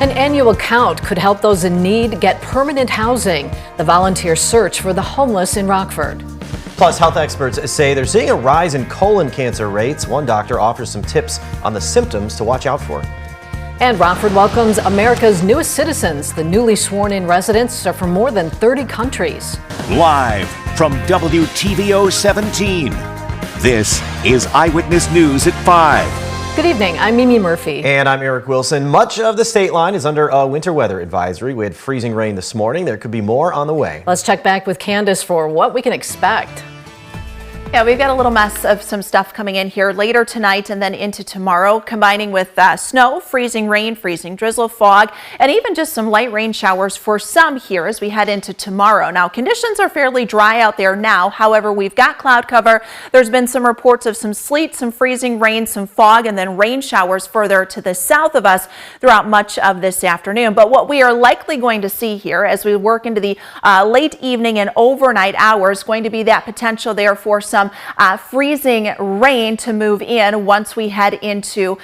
An annual count could help those in need get permanent housing. The volunteers search for the homeless in Rockford. Plus, health experts say they're seeing a rise in colon cancer rates. One doctor offers some tips on the symptoms to watch out for. And Rockford welcomes America's newest citizens. The newly sworn-in residents are from more than 30 countries. Live from WTVO 17, this is Eyewitness News at 5. Good evening, I'm Mimi Murphy. And I'm Eric Wilson. Much of the state line is under a winter weather advisory. We had freezing rain this morning. There could be more on the way. Let's check back with Candace for what we can expect. Yeah, we've got a little mess of some stuff coming in here later tonight and then into tomorrow, combining with snow, freezing rain, freezing drizzle, fog, and even just some light rain showers for some here as we head into tomorrow. Now, conditions are fairly dry out there now. However, we've got cloud cover. There's been some reports of some sleet, some freezing rain, some fog, and then rain showers further to the south of us throughout much of this afternoon. But what we are likely going to see here as we work into the late evening and overnight hours, going to be that potential there for some freezing rain to move in once we head into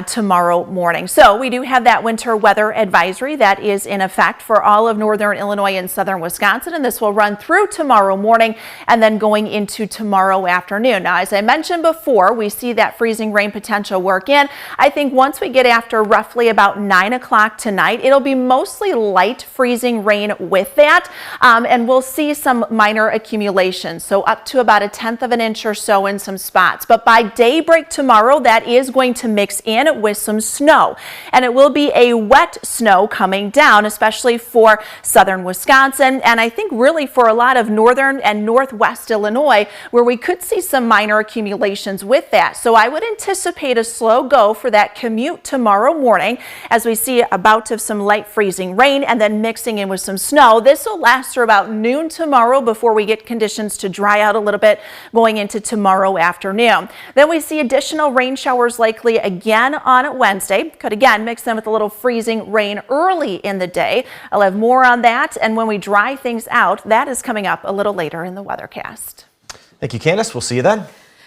tomorrow morning. So we do have that winter weather advisory that is in effect for all of northern Illinois and southern Wisconsin, and this will run through tomorrow morning and then going into tomorrow afternoon. Now, as I mentioned before, we see that freezing rain potential work in. I think once we get after roughly about 9 o'clock tonight, it'll be mostly light freezing rain with that, and we'll see some minor accumulations, so up to about 1/10 of an inch or so in some spots. But by daybreak tomorrow, that is going to mix in with some snow, and it will be a wet snow coming down, especially for southern Wisconsin, and I think really for a lot of northern and northwest Illinois, where we could see some minor accumulations with that. So I would anticipate a slow go for that commute tomorrow morning as we see a bout of some light freezing rain and then mixing in with some snow. This will last through about noon tomorrow before we get conditions to dry out a little bit going into tomorrow afternoon. Then we see additional rain showers likely again on Wednesday. Could again mix in with a little freezing rain early in the day. I'll have more on that, and when we dry things out, that is coming up a little later in the weathercast. Thank you, Candace. We'll see you then.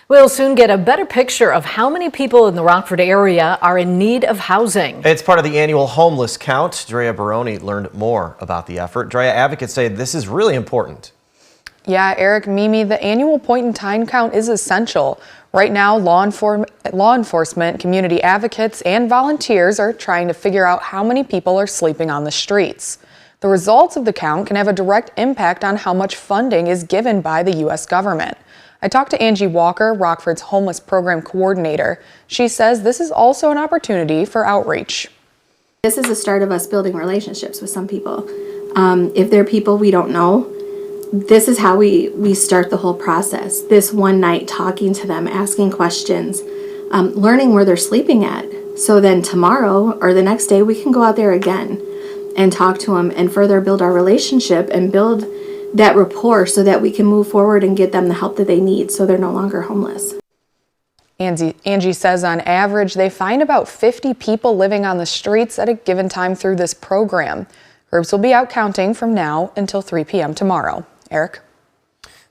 We'll soon get a better picture of how many people in the Rockford area are in need of housing. It's part of the annual homeless count. Drea Baroni learned more about the effort. Drea, advocates say this is really important. Yeah, Eric, Mimi, the annual point-in-time count is essential. Right now, law enforcement, community advocates, and volunteers are trying to figure out how many people are sleeping on the streets. The results of the count can have a direct impact on how much funding is given by the U.S. government. I talked to Angie Walker, Rockford's homeless program coordinator. She says this is also an opportunity for outreach. This is the start of us building relationships with some people. If they're people we don't know, this is how we start the whole process. This one night, talking to them, asking questions, learning where they're sleeping at. So then tomorrow or the next day, we can go out there again and talk to them and further build our relationship and build that rapport so that we can move forward and get them the help that they need so they're no longer homeless. Angie says on average, they find about 50 people living on the streets at a given time through this program. Groups will be out counting from now until 3 p.m. tomorrow. Eric?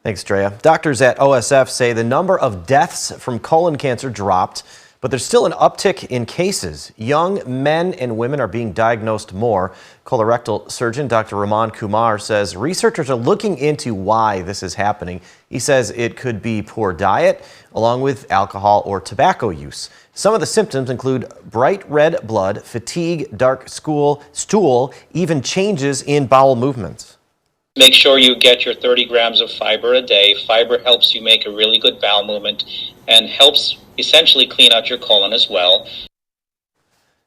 Thanks, Drea. Doctors at OSF say the number of deaths from colon cancer dropped, but there's still an uptick in cases. Young men and women are being diagnosed more. Colorectal surgeon Dr. Raman Kumar says researchers are looking into why this is happening. He says it could be poor diet, along with alcohol or tobacco use. Some of the symptoms include bright red blood, fatigue, dark stool, even changes in bowel movements. Make sure you get your 30 grams of fiber a day. Fiber helps you make a really good bowel movement and helps essentially clean out your colon as well.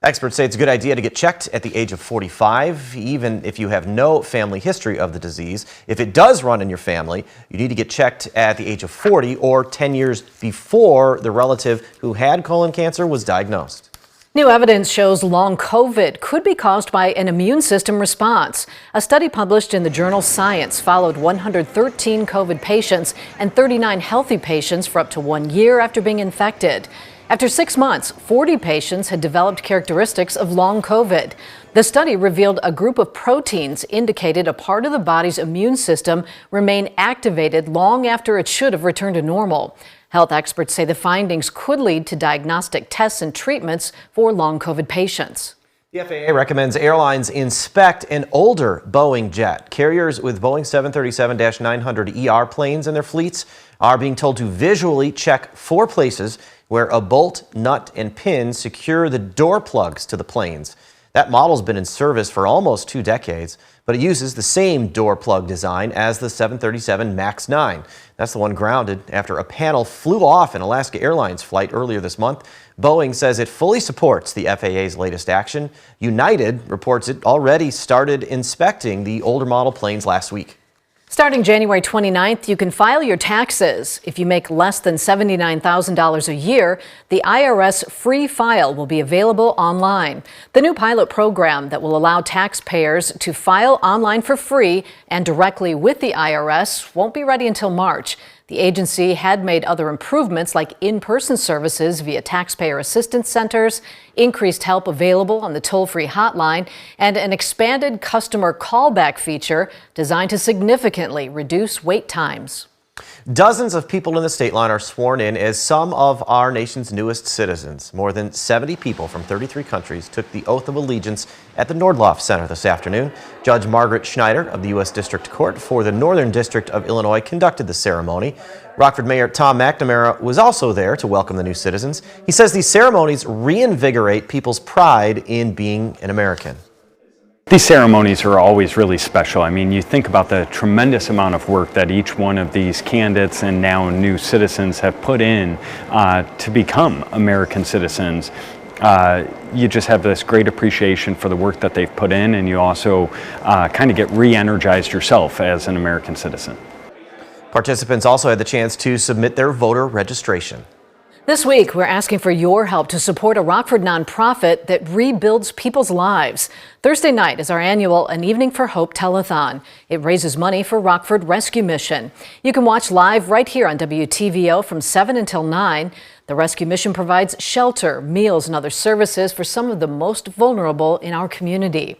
Experts say it's a good idea to get checked at the age of 45, even if you have no family history of the disease. If it does run in your family, you need to get checked at the age of 40 or 10 years before the relative who had colon cancer was diagnosed. New evidence shows long COVID could be caused by an immune system response. A study published in the journal Science followed 113 COVID patients and 39 healthy patients for up to 1 year after being infected. After 6 months, 40 patients had developed characteristics of long COVID. The study revealed a group of proteins indicated a part of the body's immune system remain activated long after it should have returned to normal. Health experts say the findings could lead to diagnostic tests and treatments for long COVID patients. The FAA recommends airlines inspect an older Boeing jet. Carriers with Boeing 737-900ER planes in their fleets are being told to visually check 4 places where a bolt, nut, and pin secure the door plugs to the planes. That model's been in service for almost 2 decades, but it uses the same door plug design as the 737 MAX 9. That's the one grounded after a panel flew off an Alaska Airlines flight earlier this month. Boeing says it fully supports the FAA's latest action. United reports it already started inspecting the older model planes last week. Starting January 29th, you can file your taxes. If you make less than $79,000 a year, the IRS free file will be available online. The new pilot program that will allow taxpayers to file online for free and directly with the IRS won't be ready until March. The agency had made other improvements like in-person services via taxpayer assistance centers, increased help available on the toll-free hotline, and an expanded customer callback feature designed to significantly reduce wait times. Dozens of people in the state line are sworn in as some of our nation's newest citizens. More than 70 people from 33 countries took the oath of allegiance at the Nordloff Center this afternoon. Judge Margaret Schneider of the U.S. District Court for the Northern District of Illinois conducted the ceremony. Rockford Mayor Tom McNamara was also there to welcome the new citizens. He says these ceremonies reinvigorate people's pride in being an American. These ceremonies are always really special. I mean, you think about the tremendous amount of work that each one of these candidates and now new citizens have put in to become American citizens. You just have this great appreciation for the work that they've put in, and you also kind of get re-energized yourself as an American citizen. Participants also had the chance to submit their voter registration. This week, we're asking for your help to support a Rockford nonprofit that rebuilds people's lives. Thursday night is our annual An Evening for Hope telethon. It raises money for Rockford Rescue Mission. You can watch live right here on WTVO from 7 until 9. The Rescue Mission provides shelter, meals, and other services for some of the most vulnerable in our community.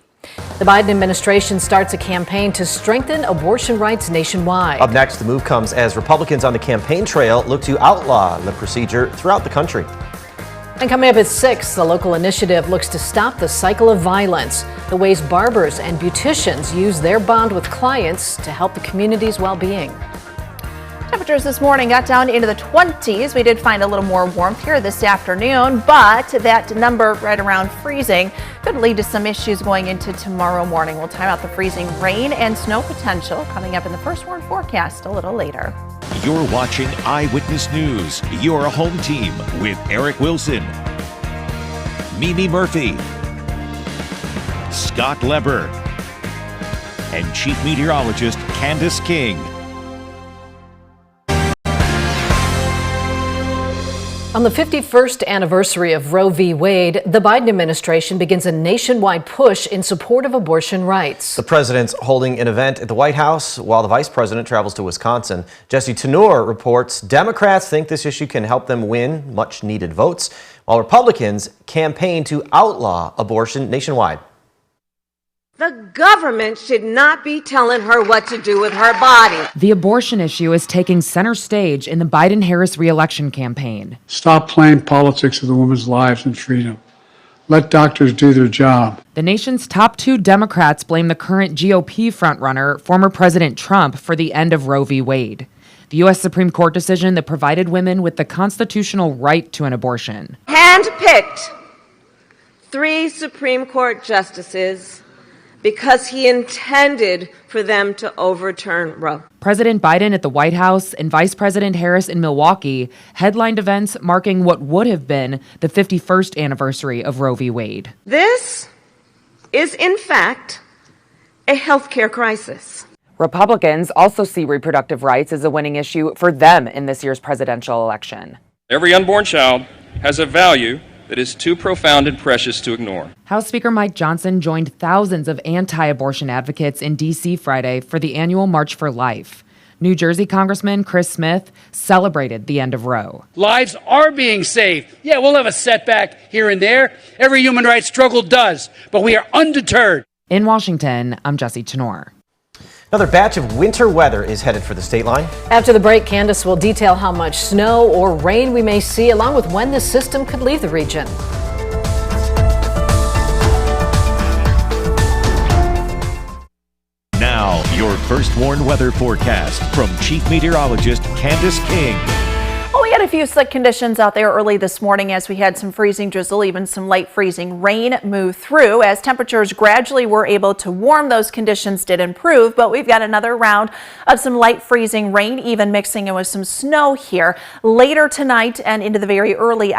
The Biden administration starts a campaign to strengthen abortion rights nationwide. Up next, the move comes as Republicans on the campaign trail look to outlaw the procedure throughout the country. And coming up at 6, the local initiative looks to stop the cycle of violence, the ways barbers and beauticians use their bond with clients to help the community's well-being. Temperatures this morning got down into the 20s. We did find a little more warmth here this afternoon, but that number right around freezing could lead to some issues going into tomorrow morning. We'll time out the freezing rain and snow potential coming up in the first warn forecast a little later. You're watching Eyewitness News, your home team with Eric Wilson, Mimi Murphy, Scott Leber, and Chief Meteorologist Candace King. On the 51st anniversary of Roe v. Wade, the Biden administration begins a nationwide push in support of abortion rights. The president's holding an event at the White House while the vice president travels to Wisconsin. Jesse Tenor reports Democrats think this issue can help them win much-needed votes, while Republicans campaign to outlaw abortion nationwide. The government should not be telling her what to do with her body. The abortion issue is taking center stage in the Biden-Harris re-election campaign. Stop playing politics with a woman's lives and freedom. Let doctors do their job. The nation's top 2 Democrats blame the current GOP frontrunner, former President Trump, for the end of Roe v. Wade, the U.S. Supreme Court decision that provided women with the constitutional right to an abortion. Handpicked 3 Supreme Court justices because he intended for them to overturn Roe. President Biden at the White House and Vice President Harris in Milwaukee headlined events marking what would have been the 51st anniversary of Roe v. Wade. This is, in fact, a healthcare crisis. Republicans also see reproductive rights as a winning issue for them in this year's presidential election. Every unborn child has a value that is too profound and precious to ignore. House Speaker Mike Johnson joined thousands of anti-abortion advocates in D.C. Friday for the annual March for Life. New Jersey Congressman Chris Smith celebrated the end of Roe. Lives are being saved. Yeah, we'll have a setback here and there. Every human rights struggle does, but we are undeterred. In Washington, I'm Jesse Tenor. Another batch of winter weather is headed for the state line. After the break, Candace will detail how much snow or rain we may see, along with when the system could leave the region. First Warn Weather Forecast from Chief Meteorologist Candace King. Well, we had a few slick conditions out there early this morning as we had some freezing drizzle, even some light freezing rain move through. As temperatures gradually were able to warm, those conditions did improve, but we've got another round of some light freezing rain, even mixing in with some snow here later tonight and into the very early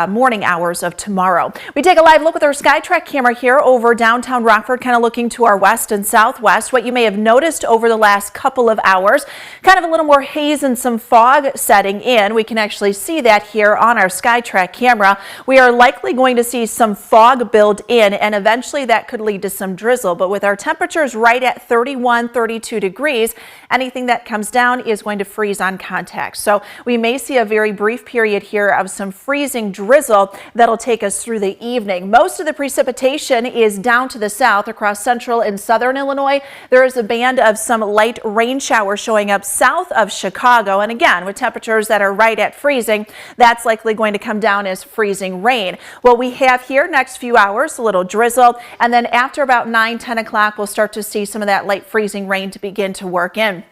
morning hours of tomorrow. We take a live look with our SkyTrack camera here over downtown Rockford, kind of looking to our west and southwest. What you may have noticed over the last couple of hours, kind of a little more haze and some fog setting in. We can actually see that here on our SkyTrack camera. We are likely going to see some fog build in, and eventually that could lead to some drizzle. But with our temperatures right at 31, 32 degrees, anything that comes down is going to freeze on contact. So we may see a very brief period here of some freezing drizzle that'll take us through the evening. Most of the precipitation is down to the south across central and southern Illinois. There is a band of some light rain showers showing up south of Chicago. And again, with temperatures that are right at freezing, that's likely going to come down as freezing rain. What we have here next few hours, a little drizzle, and then after about 9-10 o'clock, we'll start to see some of that light freezing rain to begin to work in.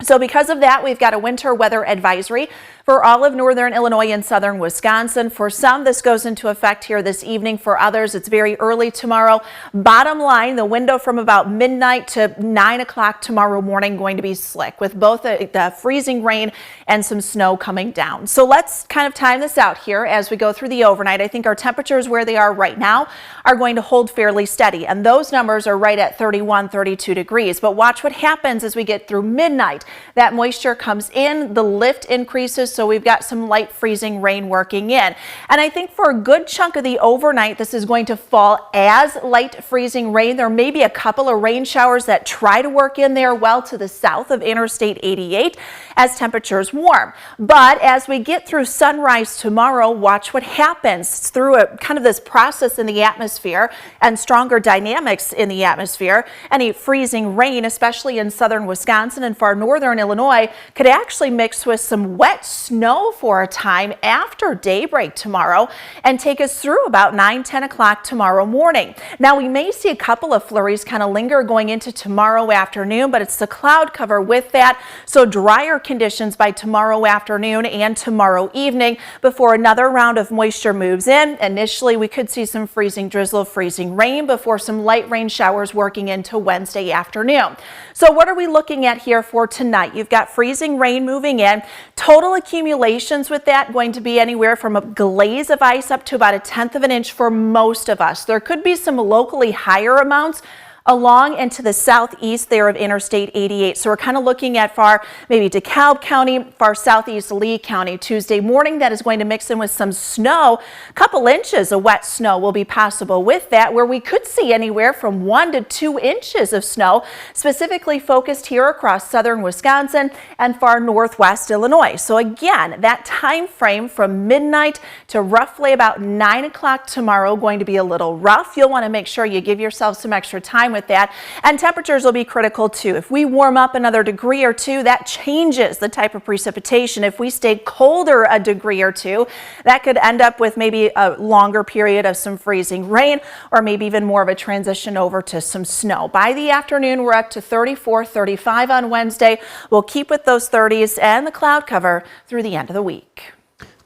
So because of that, we've got a winter weather advisory for all of northern Illinois and southern Wisconsin. For some, this goes into effect here this evening. For others, it's very early tomorrow. Bottom line, the window from about midnight to 9 o'clock tomorrow morning going to be slick with both the freezing rain and some snow coming down. So let's kind of time this out here as we go through the overnight. I think our temperatures where they are right now are going to hold fairly steady, and those numbers are right at 31, 32 degrees. But watch what happens as we get through midnight. That moisture comes in, the lift increases, so we've got some light freezing rain working in. And I think for a good chunk of the overnight, this is going to fall as light freezing rain. There may be a couple of rain showers that try to work in there well to the south of Interstate 88 as temperatures warm. But as we get through sunrise tomorrow, watch what happens through a kind of this process in the atmosphere and stronger dynamics in the atmosphere. Any freezing rain, especially in southern Wisconsin and far northern Illinois, could actually mix with some wet snow for a time after daybreak tomorrow and take us through about 9-10 o'clock tomorrow morning. Now we may see a couple of flurries kind of linger going into tomorrow afternoon, but it's the cloud cover with that, so drier conditions by tomorrow afternoon and tomorrow evening before another round of moisture moves in. Initially, we could see some freezing drizzle, freezing rain before some light rain showers working into Wednesday afternoon. So what are we looking at here for tonight? You've got freezing rain moving in. Total accumulations with that going to be anywhere from a glaze of ice up to about 1/10 of an inch for most of us. There could be some locally higher amounts along and to the southeast there of Interstate 88. So we're kind of looking at far maybe DeKalb County, far southeast Lee County. Tuesday morning, that is going to mix in with some snow. A couple inches of wet snow will be possible with that, where we could see anywhere from 1 to 2 inches of snow, specifically focused here across southern Wisconsin and far northwest Illinois. So again, that time frame from midnight to roughly about 9 o'clock tomorrow going to be a little rough. You'll want to make sure you give yourself some extra time with that, and temperatures will be critical too. If we warm up another degree or two, that changes the type of precipitation. If we stay colder a degree or two, that could end up with maybe a longer period of some freezing rain, or maybe even more of a transition over to some snow. By the afternoon, we're up to 34, 35 on Wednesday. We'll keep with those 30s and the cloud cover through the end of the week.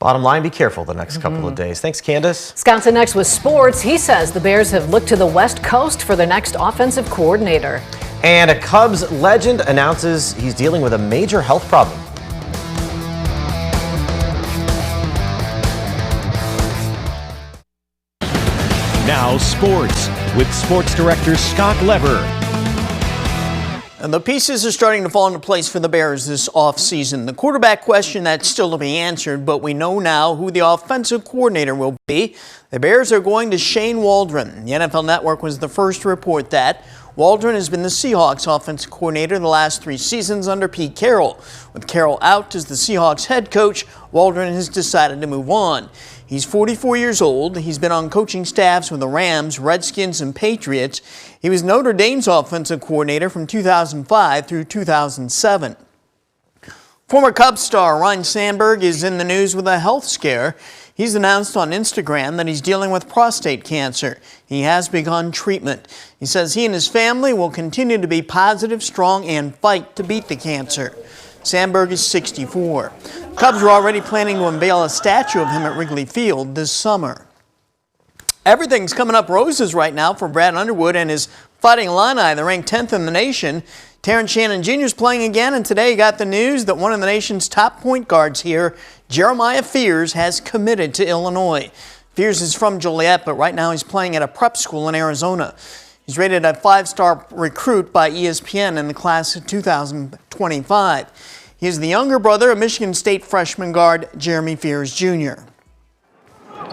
Bottom line, be careful the next couple of days. Thanks, Candace. Scott's next with sports. He says the Bears have looked to the West Coast for their next offensive coordinator. And a Cubs legend announces he's dealing with a major health problem. Now sports with sports director Scott Lever. And the pieces are starting to fall into place for the Bears this offseason. The quarterback question, that's still to be answered, but we know now who the offensive coordinator will be. The Bears are going to Shane Waldron. The NFL Network was the first to report that. Waldron has been the Seahawks offensive coordinator the last 3 seasons under Pete Carroll. With Carroll out as the Seahawks head coach, Waldron has decided to move on. He's 44 years old. He's been on coaching staffs with the Rams, Redskins, and Patriots. He was Notre Dame's offensive coordinator from 2005 through 2007. Former Cubs star Ryne Sandberg is in the news with a health scare. He's announced on Instagram that he's dealing with prostate cancer. He has begun treatment. He says he and his family will continue to be positive, strong, and fight to beat the cancer. Sandberg is 64. Cubs are already planning to unveil a statue of him at Wrigley Field this summer. Everything's coming up roses right now for Brad Underwood and his Fighting Illini. They're ranked 10th in the nation. Terrence Shannon Jr. is playing again, and today he got the news that one of the nation's top point guards here, Jeremiah Fears, has committed to Illinois. Fears is from Joliet, but right now he's playing at a prep school in Arizona. He's rated a 5-star recruit by ESPN in the class of 2025. He is the younger brother of Michigan State freshman guard Jeremy Fears Jr.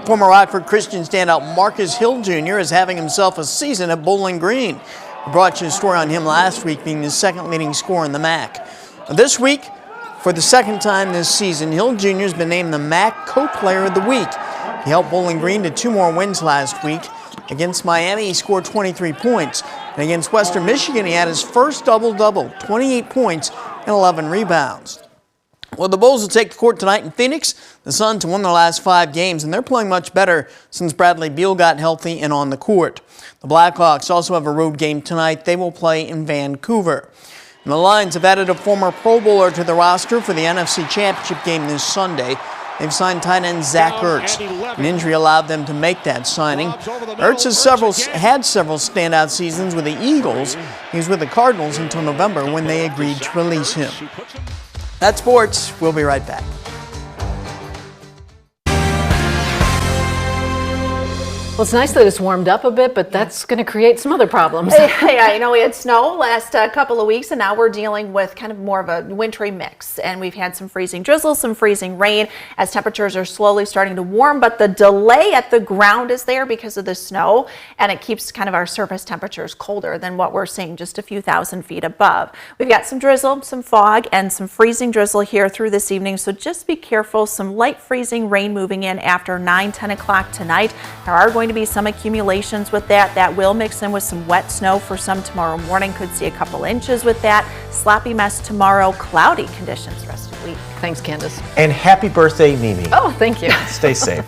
Former Rockford Christian standout Marcus Hill Jr. is having himself a season at Bowling Green. We brought you a story on him last week, being the second leading scorer in the MAC. This week, for the second time this season, Hill Jr. has been named the MAC Co-Player of the Week. He helped Bowling Green to 2 more wins last week. Against Miami, he scored 23 points. And against Western Michigan, he had his first double-double, 28 points and 11 rebounds. Well, the Bulls will take the court tonight in Phoenix. The Suns won their last 5 games, and they're playing much better since Bradley Beal got healthy and on the court. The Blackhawks also have a road game tonight. They will play in Vancouver. And the Lions have added a former Pro Bowler to the roster for the NFC Championship game this Sunday. They've signed tight end Zach Ertz. An injury allowed them to make that signing. Ertz has had several standout seasons with the Eagles. He was with the Cardinals until November when they agreed to release him. That's sports. We'll be right back. Well, it's nice that it's warmed up a bit, but that's going to create some other problems. Yeah, you know, we had snow last couple of weeks, and now we're dealing with kind of more of a wintry mix. And we've had some freezing drizzle, some freezing rain as temperatures are slowly starting to warm, but the delay at the ground is there because of the snow, and it keeps kind of our surface temperatures colder than what we're seeing just a few thousand feet above. We've got some drizzle, some fog, and some freezing drizzle here through this evening, so just be careful. Some light freezing rain moving in after 9-10 o'clock tonight. There are going to be some accumulations with that. That will mix in with some wet snow for some tomorrow morning. Could see a couple inches with that. Sloppy mess tomorrow. Cloudy conditions the rest of the week. Thanks, Candace. And happy birthday, Mimi. Oh, thank you. Stay safe.